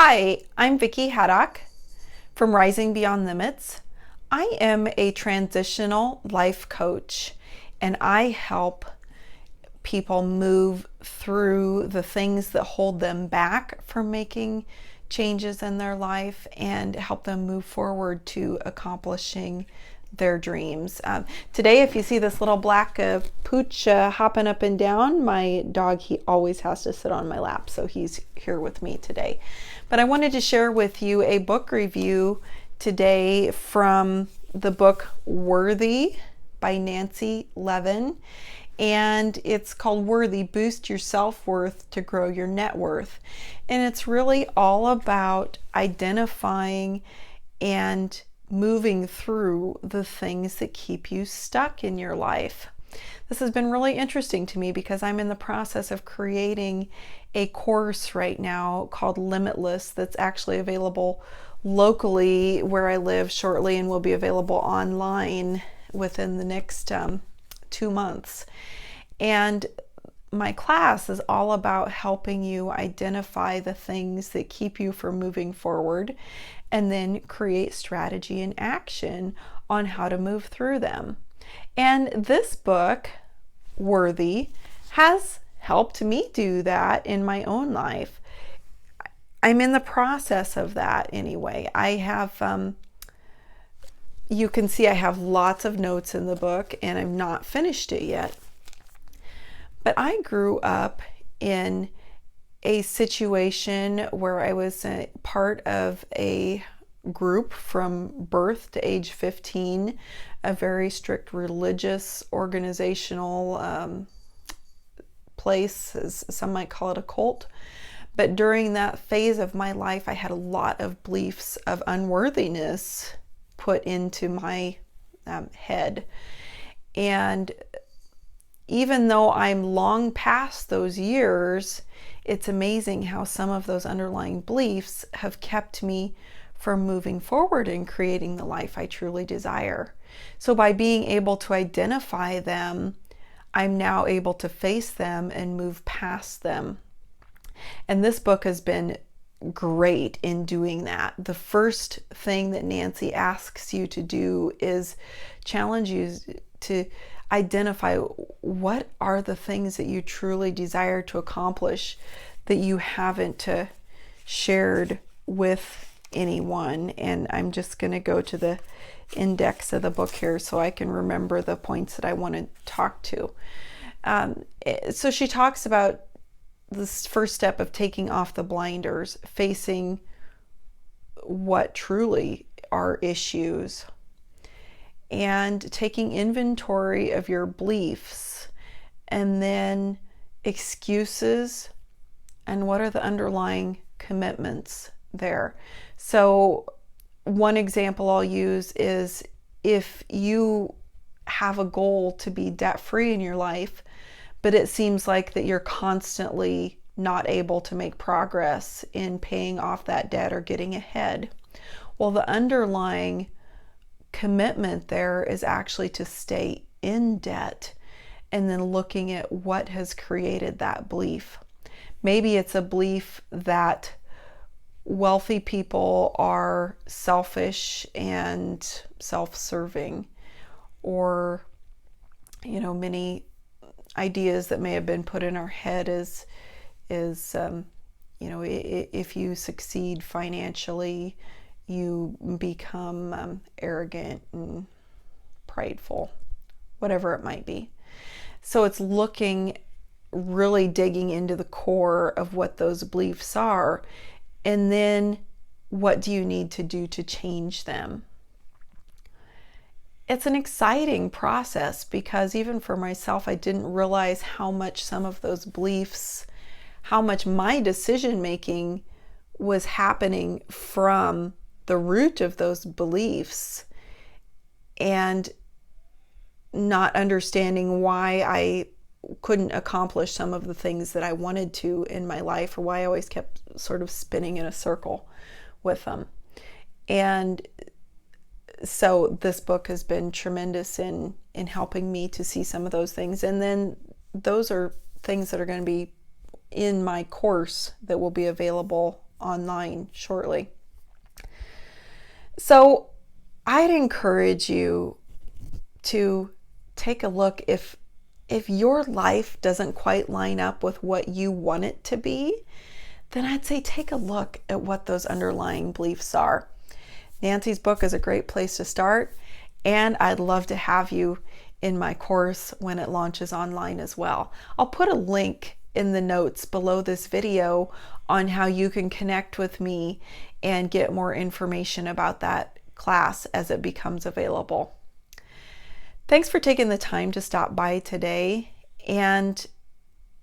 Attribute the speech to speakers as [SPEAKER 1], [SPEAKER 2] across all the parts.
[SPEAKER 1] Hi, I'm Vicki Haddock from Rising Beyond Limits. I am a transitional life coach and I help people move through the things that hold them back from making changes in their life and help them move forward to accomplishing their dreams. Today, if you see this little black pooch hopping up and down, my dog, he always has to sit on my lap, so he's here with me today. But I wanted to share with you a book review today from the book Worthy by Nancy Levin. And it's called Worthy, Boost Your Self-Worth to Grow Your Net Worth. And it's really all about identifying and moving through the things that keep you stuck in your life. This has been really interesting to me because I'm in the process of creating a course right now called Limitless that's actually available locally where I live shortly and will be available online within the next 2 months. And my class is all about helping you identify the things that keep you from moving forward and then create strategy and action on how to move through them. And this book, Worthy, has helped me do that in my own life. I'm in the process of that anyway. I have, you can see I have lots of notes in the book and I've not finished it yet. But I grew up in a situation where I was a part of a group from birth to age 15, a very strict religious organizational place, as some might call it a cult. But during that phase of my life, I had a lot of beliefs of unworthiness put into my head. And even though I'm long past those years, it's amazing how some of those underlying beliefs have kept me from moving forward and creating the life I truly desire. So by being able to identify them, I'm now able to face them and move past them. And this book has been great in doing that. The first thing that Nancy asks you to do is challenge you to identify what are the things that you truly desire to accomplish that you haven't shared with anyone. And I'm just going to go to the index of the book here so I can remember the points that I want to talk to. So she talks about this first step of taking off the blinders, facing what truly are issues, and taking inventory of your beliefs, and then excuses, and what are the underlying commitments there. So one example I'll use is if you have a goal to be debt-free in your life, but it seems like that you're constantly not able to make progress in paying off that debt or getting ahead. Well, the underlying commitment there is actually to stay in debt and then looking at what has created that belief. Maybe it's a belief that wealthy people are selfish and self-serving, or many ideas that may have been put in our head is if you succeed financially, you become arrogant and prideful, whatever it might be. So it's really digging into the core of what those beliefs are, and then what do you need to do to change them? It's an exciting process because even for myself, I didn't realize how much some of those beliefs, how much my decision making was happening from the root of those beliefs, and not understanding why I couldn't accomplish some of the things that I wanted to in my life, or why I always kept sort of spinning in a circle with them. And so this book has been tremendous in helping me to see some of those things. And then those are things that are going to be in my course that will be available online shortly. So I'd encourage you to take a look. If your life doesn't quite line up with what you want it to be, then I'd say take a look at what those underlying beliefs are. Nancy's book is a great place to start, and I'd love to have you in my course when it launches online as well. I'll put a link in the notes below this video on how you can connect with me and get more information about that class as it becomes available. Thanks for taking the time to stop by today. And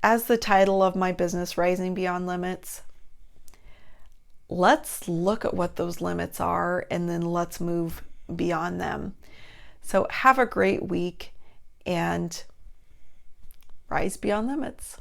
[SPEAKER 1] as the title of my business, Rising Beyond Limits, let's look at what those limits are and then let's move beyond them. So have a great week and rise beyond limits.